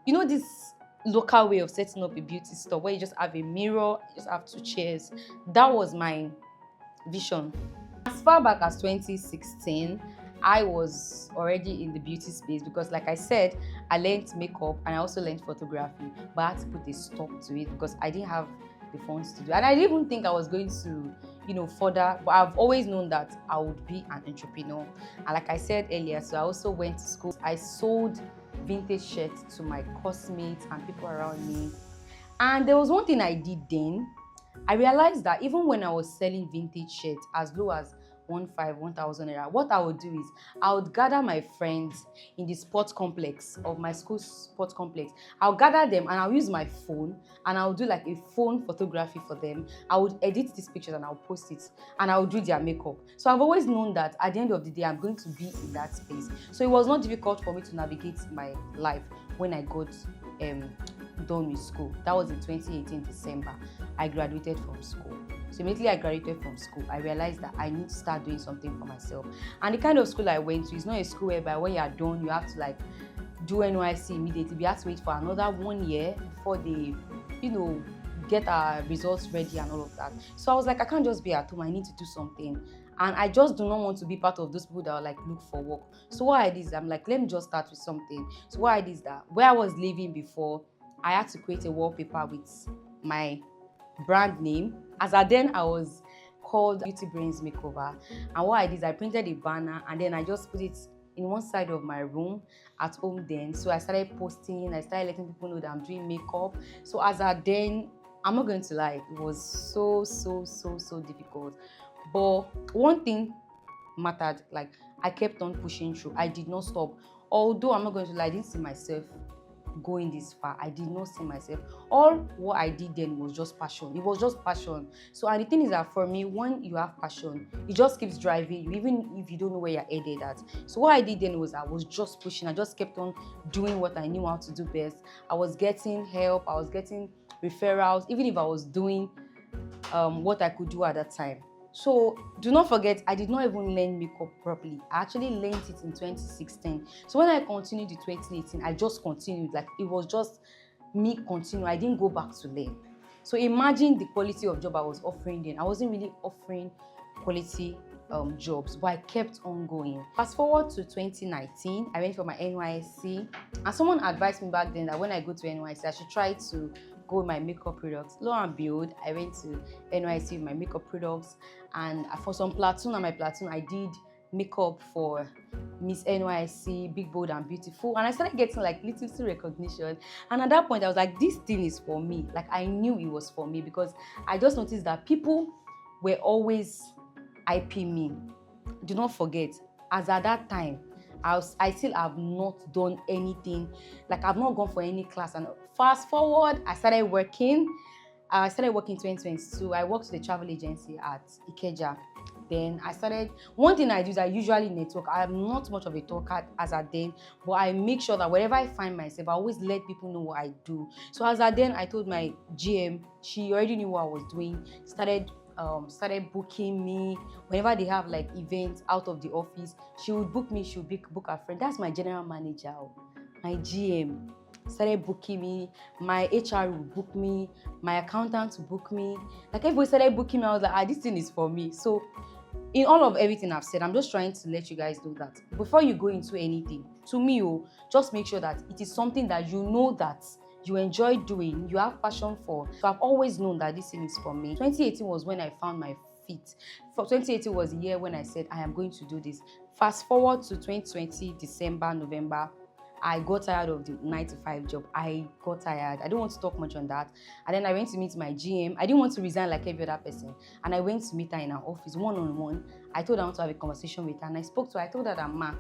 you know this local way of setting up a beauty store where you just have a mirror, you just have two chairs. That was my vision. As far back as 2016, I was already in the beauty space because, like I said, I learned makeup and I also learned photography, but I had to put a stop to it because I didn't have the funds to do. And I didn't even think I was going to, further. But I've always known that I would be an entrepreneur. And like I said earlier, so I also went to school. I sold vintage shirts to my classmates and people around me. And there was one thing I did then. I realized that even when I was selling vintage shirts as low as 1,000 naira, what I would do is I would gather my friends in the sports complex of my school sports complex. I'll gather them and I'll use my phone and I'll do like a phone photography for them. I would edit these pictures and I'll post it and I'll do their makeup. So I've always known that at the end of the day, I'm going to be in that space. So it was not difficult for me to navigate my life when I got done with school. That was in 2018 December. I graduated from school. So immediately I graduated from school, I realized that I need to start doing something for myself. And the kind of school I went to is not a school whereby when you are done, you have to like do NYC immediately. We have to wait for another 1 year before they, get our results ready and all of that. So I was like, I can't just be at home. I need to do something. And I just do not want to be part of those people that are like look for work. So what I did is I'm like, let me just start with something. So what I did is that where I was living before, I had to create a wallpaper with my brand name. As at then, I was called Beauty Brains Makeover. And what I did is I printed a banner and then I just put it in one side of my room at home then. So I started posting, I started letting people know that I'm doing makeup. So as at then, I'm not going to lie, it was so difficult. But one thing mattered, like I kept on pushing through. I did not stop. Although I'm not going to lie, I didn't see myself going this far. I did not see myself. All what I did then was just passion. It was just passion. So and the thing is that for me, when you have passion, it just keeps driving you, even if you don't know where you're headed at. So what I did then was I was just pushing. I just kept on doing what I knew how to do best. I was getting help. I was getting referrals, even if I was doing what I could do at that time. So do not forget, I did not even learn makeup properly. I actually learned it in 2016. So when I continued in 2018, I just continued. Like it was just me continue. I didn't go back to learn. So imagine the quality of job I was offering then. I wasn't really offering quality jobs, but I kept on going. Fast forward to 2019, I went for my NYSC, and someone advised me back then that when I go to NYSC, I should try to go with my makeup products. Lo and behold, I went to NYSC with my makeup products, and for some platoon and my platoon, I did makeup for Miss NYSC, Big Bold and Beautiful, and I started getting like little recognition. And at that point, I was like, this thing is for me. Like I knew it was for me because I just noticed that people were always IP me. Do not forget, as at that time, I still have not done anything. Like I've not gone for any class. And fast forward, I started working. I started working in 2022. I worked with a travel agency at Ikeja. Then I started, one thing I do is I usually network. I am not much of a talker as at then, but I make sure that wherever I find myself, I always let people know what I do. So as at then, I told my GM, she already knew what I was doing, started booking me whenever they have like events out of the office. She would book me, she would book her friend. That's my general manager, my GM started booking me. My HR would book me, my accountant would book me. Like everybody started booking me. I was like, this thing is for me. So in all of everything I've said, I'm just trying to let you guys know that before you go into anything, to me, just make sure that it is something that you know that you enjoy doing, you have passion for. So I've always known that this thing is for me. 2018 was when I found my feet. 2018 was the year when I said, I am going to do this. Fast forward to 2020, December, November, I got tired of the 9-to-5 job. I got tired. I don't want to talk much on that. And then I went to meet my GM. I didn't want to resign like every other person. And I went to meet her in her office, one-on-one. I told her I want to have a conversation with her. And I spoke to her. I told her that, ma,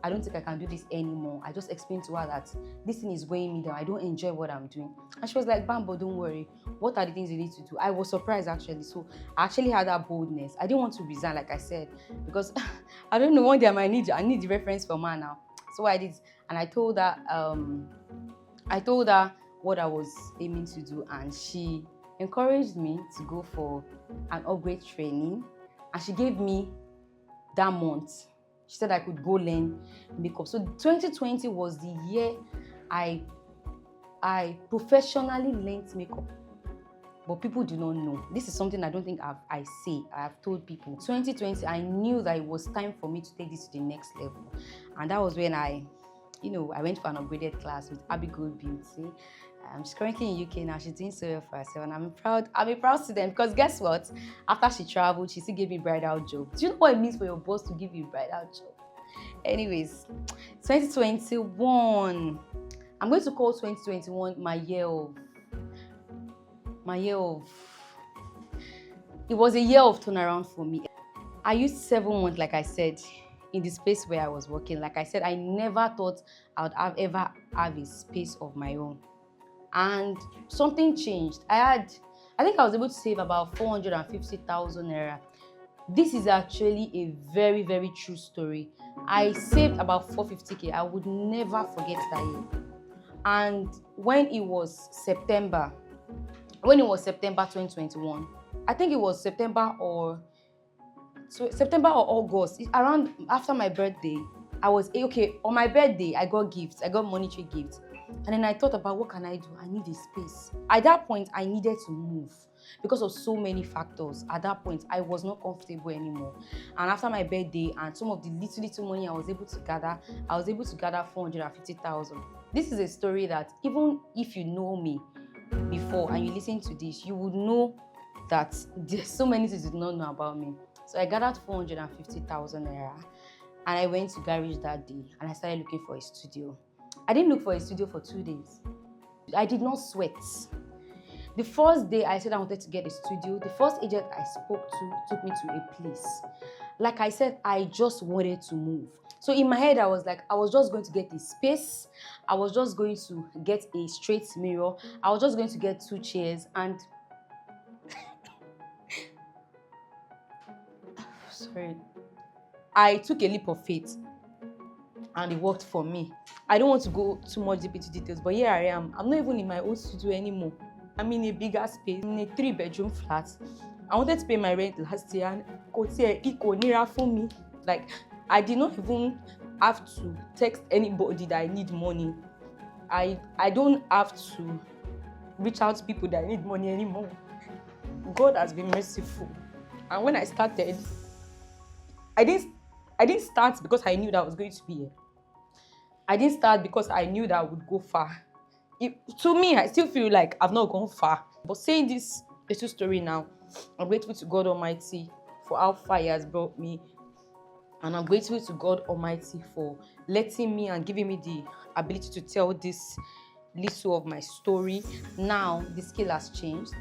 I don't think I can do this anymore. I just explained to her that this thing is weighing me down. I don't enjoy what I'm doing. And she was like, Bambo, don't worry. What are the things you need to do? I was surprised, actually. So I actually had that boldness. I didn't want to resign, like I said, because I don't know, one day I need the reference from her now. So what I did, and I told her what I was aiming to do, and she encouraged me to go for an upgrade training, and she gave me that month. She said I could go learn makeup. So 2020 was the year I I professionally learned makeup, but people do not know. This is something I don't think I've told people. 2020, I knew that it was time for me to take this to the next level. And that was when I went for an upgraded class with Abigail Beauty. She's currently in UK now. She's doing so well for herself, and I'm a proud student, because guess what? After she traveled, she still gave me bridal job. Do you know what it means for your boss to give you a bridal job? Anyways, 2021. I'm going to call 2021 my year of. It was a year of turnaround for me. I used 7 months, like I said, in the space where I was working. Like I said, I never thought I would ever have a space of my own. And something changed. I think I was able to save about 450,000 naira. This is actually a very, very true story. I saved about 450k. I would never forget that year. And when it was September 2021, I think it was September or August, around after my birthday, I was okay. On my birthday, I got gifts. I got monetary gifts. And then I thought about, what can I do? I need a space. At that point, I needed to move because of so many factors. At that point, I was not comfortable anymore. And after my birthday and some of the little money I was able to gather 450,000. This is a story that even if you know me before and you listen to this, you would know that there's so many things you do not know about me. So I gathered 450,000 naira, and I went to garage that day and I started looking for a studio. I didn't look for a studio for 2 days. I did not sweat. The first day I said I wanted to get a studio, the first agent I spoke to took me to a place. Like I said, I just wanted to move. So in my head, I was like, I was just going to get a space. I was just going to get a straight mirror. I was just going to get 2 chairs and sorry. I took a leap of faith and it worked for me. I don't want to go too much deep into details, but here I am. I'm not even in my own studio anymore. I'm in a bigger space, in a 3-bedroom flat. I wanted to pay my rent last year and for me. Like, I did not even have to text anybody that I need money. I don't have to reach out to people that I need money anymore. God has been merciful. And when I started, I didn't start because I knew that I was going to be here. I didn't start because I knew that I would go far. To me, I still feel like I've not gone far. But saying this little story now, I'm grateful to God Almighty for how far He has brought me. And I'm grateful to God Almighty for letting me and giving me the ability to tell this little of my story. Now, the scale has changed.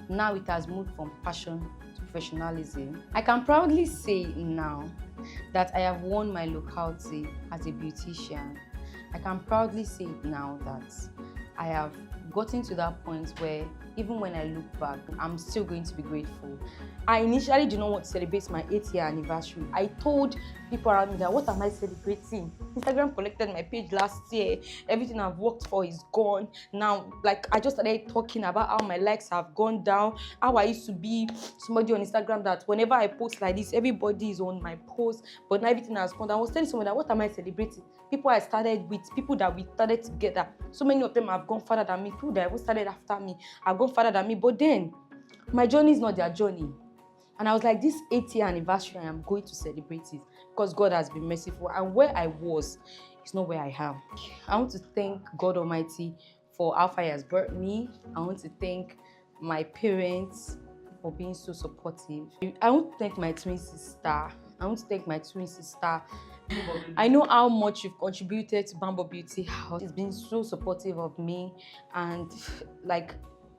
Now it has moved from passion to professionalism. I can proudly say now that I have won my locality as a beautician. I can proudly say now that I have gotten to that point where even when I look back, I'm still going to be grateful. I initially did not want to celebrate my 8th year anniversary. I told people around me that, what am I celebrating? Instagram collected my page last year. Everything I've worked for is gone. Now, like, I just started talking about how my likes have gone down, how I used to be somebody on Instagram that whenever I post like this, everybody is on my post, but now everything has gone down. I was telling someone that, what am I celebrating? People I started with, people that we started together, so many of them have gone further than me. People that even started after me have gone further than me, but then my journey is not their journey. And I was like, this 8th year anniversary, I am going to celebrate it because God has been merciful. And where I was is not where I am. I want to thank God Almighty for how far He has brought me. I want to thank my parents for being so supportive. I want to thank my twin sister. I know how much you've contributed to Bamboo Beauty House. It's been so supportive of me, and like,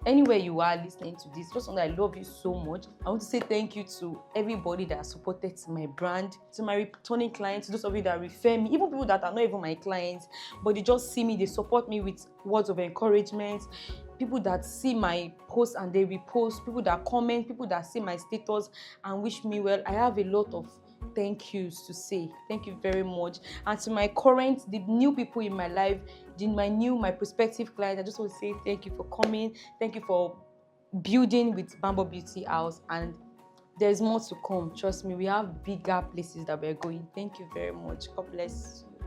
anywhere you are listening to this, just I love you so much. I want to say thank you to everybody that supported my brand, to my returning clients, to those of you that refer me, even people that are not even my clients, but they just see me, they support me with words of encouragement, people that see my posts and they repost, people that comment, people that see my status and wish me well. I have a lot of thank yous to say. Thank you very much. And to my the new people in my life, my prospective clients, I just want to say thank you for coming. Thank you for building with Bamboo Beauty House, and there's more to come. Trust me, we have bigger places that we're going. Thank you very much. God bless you.